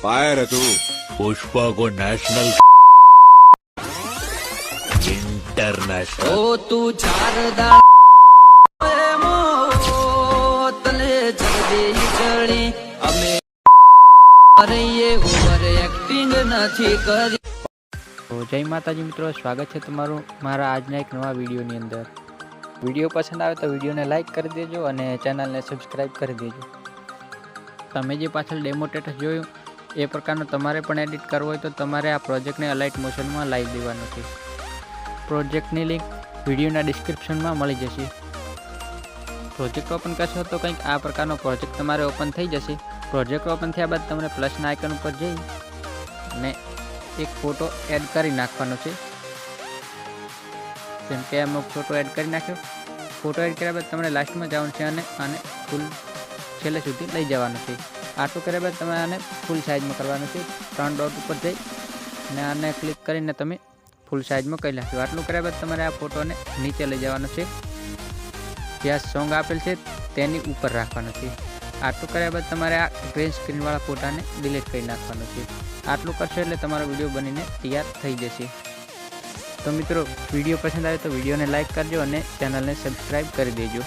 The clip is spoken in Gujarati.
फायर है तू। पुष्पा को नेशनल इंटरनेशनल ओ तू चारदा तले जल्दी चढ़ी अमे अरे ये ओवर एक्टिंग નથી કરી। તો જય માતાજી મિત્રો, સ્વાગત છે તમારું મારા આજના એક નવા વિડીયોની અંદર। વિડીયો પસંદ આવે તો વિડીયોને લાઇક કરી દેજો અને ચેનલને સબસ્ક્રાઈબ કરી દેજો। તમે જે પાછળ ડેમો સ્ટેટસ જોયું એ પ્રકારનો તમારે પણ એડિટ કરવો હોય તો તમારે આ પ્રોજેક્ટને અલાઇટ મોશનમાં લાવી દેવાનું છે। પ્રોજેક્ટની લિંક વિડીયોના ડિસ્ક્રિપ્શનમાં મળી જશે। પ્રોજેક્ટ ઓપન કરશો તો કંઈક આ પ્રકારનો પ્રોજેક્ટ તમારે ઓપન થઈ જશે। પ્રોજેક્ટ ઓપન થયા બાદ તમને પ્લસના આઇકન ઉપર જઈ અને એક ફોટો એડ કરી નાખવાનો છે। જેમ કે અમે ફોટો એડ કરી નાખ્યો। ફોટો એડ કર્યા બાદ તમારે લાસ્ટમાં જવાનું છે અને આને ફૂલ છેલ્લે સુધી લઈ જવાનું છે। આટલું કર્યા બાદ તમે આને ફૂલ સાઇઝમાં કરવાનું છે। 3 ડોટ ઉપર જઈ અને આને ક્લિક કરીને તમે ફૂલ સાઇઝમાં કરી નાખ્યો। આટલું કર્યા બાદ તમારે આ ફોટોને નીચે લઈ જવાનો છે, જ્યાં સોંગ આપેલ છે તેની ઉપર રાખવાનું છે। આટલું કર્યા બાદ તમારે આ ગ્રીન સ્ક્રીનવાળા ફોટાને ડિલીટ કરી નાખવાનું છે। આટલું કરશો એટલે તમારો વિડીયો બનીને તૈયાર થઈ જશે। તો મિત્રો, વિડીયો પસંદ આવે તો વિડીયોને લાઇક કરજો અને ચેનલને સબસ્ક્રાઈબ કરી દેજો।